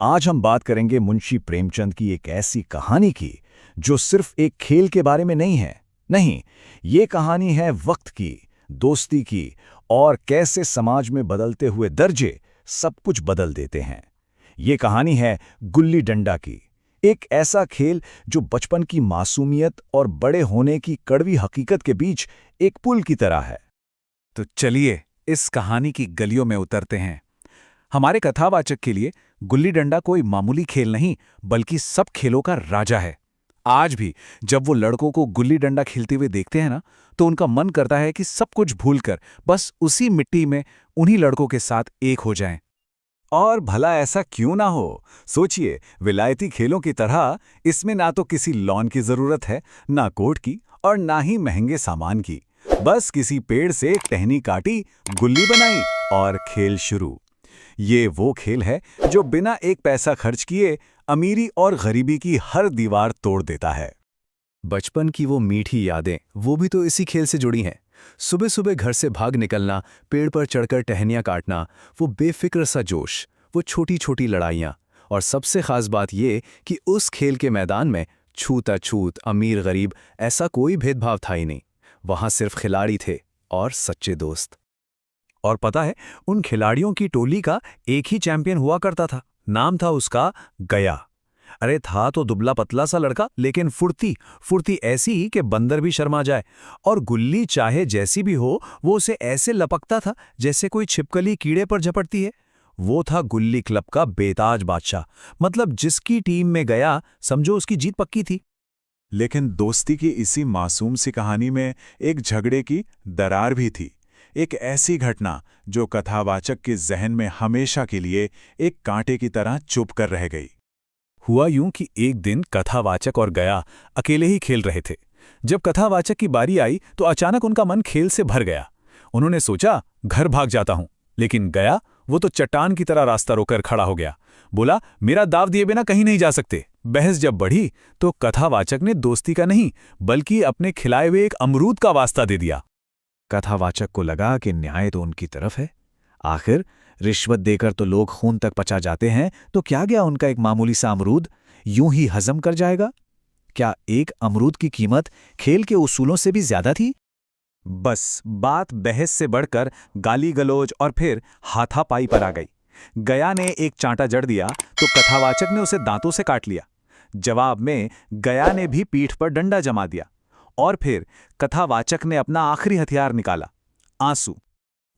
आज हम बात करेंगे मुंशी प्रेमचंद की एक ऐसी कहानी की जो सिर्फ एक खेल के बारे में नहीं है। नहीं, ये कहानी है वक्त की, दोस्ती की और कैसे समाज में बदलते हुए दर्जे सब कुछ बदल देते हैं। ये कहानी है गुल्ली डंडा की, एक ऐसा खेल जो बचपन की मासूमियत और बड़े होने की कड़वी हकीकत के बीच एक पुल की तरह है। तो चलिए इस कहानी की गलियों में उतरते हैं। हमारे कथावाचक के लिए गुल्ली डंडा कोई मामूली खेल नहीं, बल्कि सब खेलों का राजा है। आज भी जब वो लड़कों को गुल्ली डंडा खेलते हुए देखते हैं ना, तो उनका मन करता है कि सब कुछ भूलकर बस उसी मिट्टी में उन्हीं लड़कों के साथ एक हो जाएं। और भला ऐसा क्यों ना हो? सोचिए, विलायती खेलों की तरह इसमें ना तो किसी लॉन की जरूरत है, ना कोर्ट की और ना ही महंगे सामान की। बस किसी पेड़ से एक टहनी काटी, गुल्ली बनाई और खेल शुरू। ये वो खेल है जो बिना एक पैसा खर्च किए अमीरी और गरीबी की हर दीवार तोड़ देता है। बचपन की वो मीठी यादें, वो भी तो इसी खेल से जुड़ी हैं। सुबह सुबह घर से भाग निकलना, पेड़ पर चढ़कर टहनियाँ काटना, वो बेफिक्र सा जोश, वो छोटी छोटी लड़ाइयाँ। और सबसे खास बात ये कि उस खेल के मैदान में छूत-अछूत, अमीर गरीब ऐसा कोई भेदभाव था ही नहीं। वहाँ सिर्फ खिलाड़ी थे और सच्चे दोस्त। और पता है, उन खिलाड़ियों की टोली का एक ही चैंपियन हुआ करता था। नाम था उसका गया। अरे था तो दुबला पतला सा लड़का, लेकिन फुर्ती फुर्ती ऐसी ही कि बंदर भी शर्मा जाए। और गुल्ली चाहे जैसी भी हो, वो उसे ऐसे लपकता था जैसे कोई छिपकली कीड़े पर झपटती है। वो था गुल्ली क्लब का बेताज बादशाह। मतलब जिसकी टीम में गया, समझो उसकी जीत पक्की थी। लेकिन दोस्ती की इसी मासूम सी कहानी में एक झगड़े की दरार भी थी। एक ऐसी घटना जो कथावाचक के जहन में हमेशा के लिए एक कांटे की तरह चुभ कर रह गई। हुआ यूं कि एक दिन कथावाचक और गया अकेले ही खेल रहे थे। जब कथावाचक की बारी आई तो अचानक उनका मन खेल से भर गया। उन्होंने सोचा घर भाग जाता हूं, लेकिन गया वो तो चट्टान की तरह रास्ता रोकर खड़ा हो गया। बोला, मेरा दाव दिए बिना कहीं नहीं जा सकते। बहस जब बढ़ी तो कथावाचक ने दोस्ती का नहीं, बल्कि अपने खिलाए हुए एक अमरूद का वास्ता दे दिया। कथावाचक को लगा कि न्याय तो उनकी तरफ है। आखिर रिश्वत देकर तो लोग खून तक पचा जाते हैं, तो क्या गया उनका एक मामूली सा अमरूद यूं ही हजम कर जाएगा? क्या एक अमरूद की कीमत खेल के उसूलों से भी ज्यादा थी? बस बात बहस से बढ़कर गाली गलौज और फिर हाथापाई पर आ गई। गया ने एक चांटा जड़ दिया तो कथावाचक ने उसे दांतों से काट लिया। जवाब में गया ने भी पीठ पर डंडा जमा दिया। और फिर कथावाचक ने अपना आखिरी हथियार निकाला, आंसू।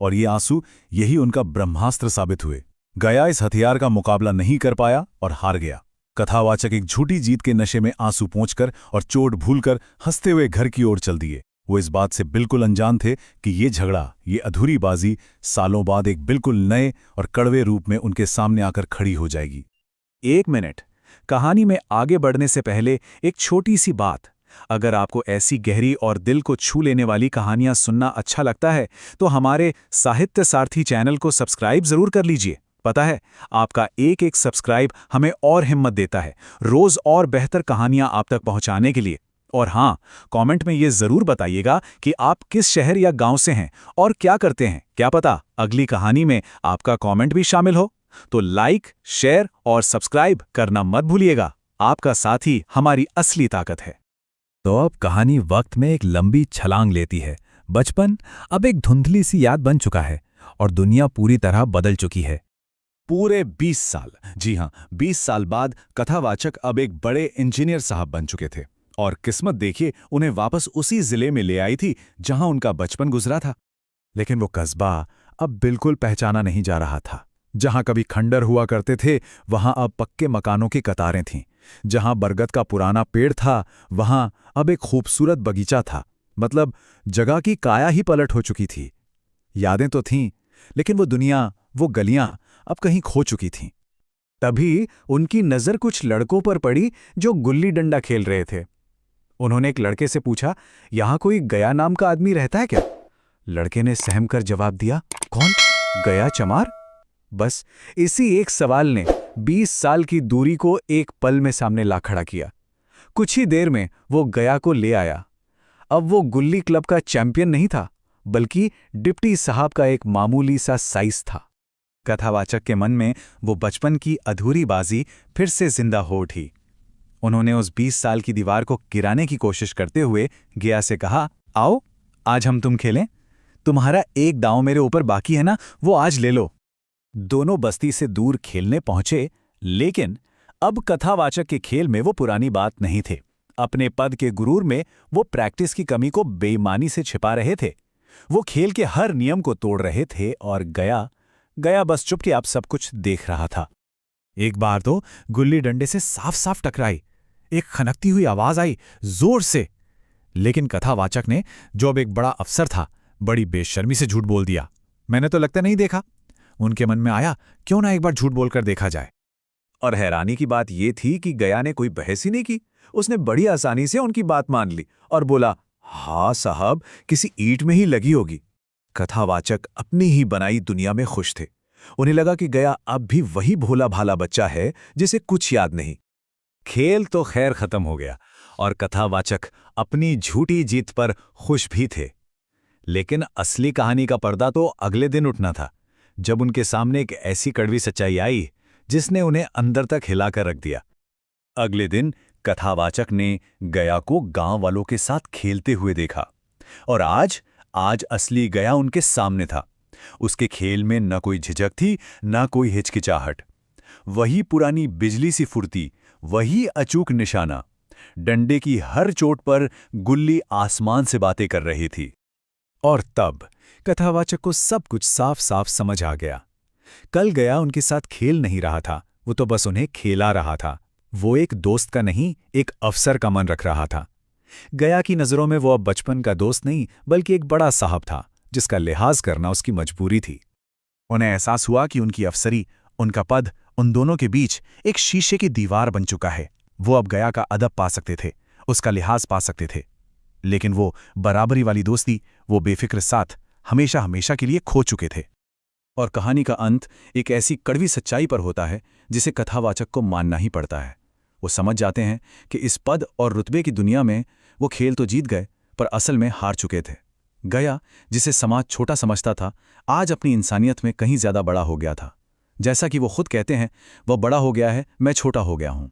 और ये आंसू यही उनका ब्रह्मास्त्र साबित हुए। गया इस हथियार का मुकाबला नहीं कर पाया और हार गया। कथावाचक एक झूठी जीत के नशे में आंसू पोंछकर और चोट भूलकर हंसते हुए घर की ओर चल दिए। वो इस बात से बिल्कुल अनजान थे कि ये झगड़ा, ये अधूरी बाजी सालों बाद एक बिल्कुल नए और कड़वे रूप में उनके सामने आकर खड़ी हो जाएगी। एक मिनट, कहानी में आगे बढ़ने से पहले एक छोटी सी बात। अगर आपको ऐसी गहरी और दिल को छू लेने वाली कहानियां सुनना अच्छा लगता है, तो हमारे साहित्य सारथी चैनल को सब्सक्राइब जरूर कर लीजिए। पता है, आपका एक एक सब्सक्राइब हमें और हिम्मत देता है रोज और बेहतर कहानियां आप तक पहुंचाने के लिए। और हाँ, कमेंट में ये जरूर बताइएगा कि आप किस शहर या गांव से हैं और क्या करते हैं। क्या पता अगली कहानी में आपका कमेंट भी शामिल हो। तो लाइक, शेयर और सब्सक्राइब करना मत भूलिएगा। आपका साथ ही हमारी असली ताकत है। तो अब कहानी वक्त में एक लंबी छलांग लेती है। बचपन अब एक धुंधली सी याद बन चुका है और दुनिया पूरी तरह बदल चुकी है। पूरे 20 साल, जी हां, 20 साल बाद कथावाचक अब एक बड़े इंजीनियर साहब बन चुके थे। और किस्मत देखिए, उन्हें वापस उसी जिले में ले आई थी जहां उनका बचपन गुजरा था। लेकिन वो कस्बा अब बिल्कुल पहचाना नहीं जा रहा था। जहां कभी खंडर हुआ करते थे, वहां अब पक्के मकानों की कतारें थीं। जहां बरगद का पुराना पेड़ था, वहां अब एक खूबसूरत बगीचा था। मतलब जगह की काया ही पलट हो चुकी थी। यादें तो थीं, लेकिन वो दुनिया, वो गलियां अब कहीं खो चुकी थीं। तभी उनकी नजर कुछ लड़कों पर पड़ी जो गुल्ली डंडा खेल रहे थे। उन्होंने एक लड़के से पूछा, यहां कोई गया नाम का आदमी रहता है क्या? लड़के ने सहम कर जवाब दिया, कौन? गया चमार? बस इसी एक सवाल ने 20 साल की दूरी को एक पल में सामने ला खड़ा किया। कुछ ही देर में वो गया को ले आया। अब वो गुल्ली क्लब का चैंपियन नहीं था, बल्कि डिप्टी साहब का एक मामूली सा साइज था। कथावाचक के मन में वो बचपन की अधूरी बाजी फिर से जिंदा हो उठी। उन्होंने उस 20 साल की दीवार को गिराने की कोशिश करते हुए गया से कहा, आओ आज हम तुम खेलें। तुम्हारा एक दांव मेरे ऊपर बाकी है ना, वो आज ले लो। दोनों बस्ती से दूर खेलने पहुंचे, लेकिन अब कथावाचक के खेल में वो पुरानी बात नहीं थे। अपने पद के गुरूर में वो प्रैक्टिस की कमी को बेईमानी से छिपा रहे थे। वो खेल के हर नियम को तोड़ रहे थे और गया बस चुपचाप सब कुछ देख रहा था। एक बार तो गुल्ली डंडे से साफ साफ टकराई। एक खनकती हुई आवाज आई जोर से, लेकिन कथावाचक ने, जो अब एक बड़ा अफसर था, बड़ी बेशर्मी से झूठ बोल दिया। मैंने तो लगता नहीं देखा। उनके मन में आया, क्यों ना एक बार झूठ बोलकर देखा जाए। और हैरानी की बात यह थी कि गया ने कोई बहस ही नहीं की। उसने बड़ी आसानी से उनकी बात मान ली और बोला, हाँ साहब, किसी ईंट में ही लगी होगी। कथावाचक अपनी ही बनाई दुनिया में खुश थे। उन्हें लगा कि गया अब भी वही भोला भाला बच्चा है जिसे कुछ याद नहीं। खेल तो खैर खत्म हो गया और कथावाचक अपनी झूठी जीत पर खुश भी थे। लेकिन असली कहानी का पर्दा तो अगले दिन उठना था, जब उनके सामने एक ऐसी कड़वी सच्चाई आई जिसने उन्हें अंदर तक हिलाकर रख दिया। अगले दिन कथावाचक ने गया को गांव वालों के साथ खेलते हुए देखा और आज असली गया उनके सामने था। उसके खेल में न कोई झिझक थी, न कोई हिचकिचाहट। वही पुरानी बिजली सी फुर्ती, वही अचूक निशाना। डंडे की हर चोट पर गुल्ली आसमान से बातें कर रही थी। और तब कथावाचक को सब कुछ साफ साफ समझ आ गया। कल गया उनके साथ खेल नहीं रहा था, वो तो बस उन्हें खेला रहा था। वो एक दोस्त का नहीं, एक अफसर का मन रख रहा था। गया की नज़रों में वो अब बचपन का दोस्त नहीं, बल्कि एक बड़ा साहब था जिसका लिहाज करना उसकी मजबूरी थी। उन्हें एहसास हुआ कि उनकी अफसरी, उनका पद, उन दोनों के बीच एक शीशे की दीवार बन चुका है। वो अब गया का अदब पा सकते थे, उसका लिहाज पा सकते थे, लेकिन वो बराबरी वाली दोस्ती, वो बेफिक्र साथ हमेशा हमेशा के लिए खो चुके थे। और कहानी का अंत एक ऐसी कड़वी सच्चाई पर होता है जिसे कथावाचक को मानना ही पड़ता है। वो समझ जाते हैं कि इस पद और रुतबे की दुनिया में वो खेल तो जीत गए, पर असल में हार चुके थे। गया, जिसे समाज छोटा समझता था, आज अपनी इंसानियत में कहीं ज्यादा बड़ा हो गया था। जैसा कि वो खुद कहते हैं, वह बड़ा हो गया है, मैं छोटा हो गया हूं।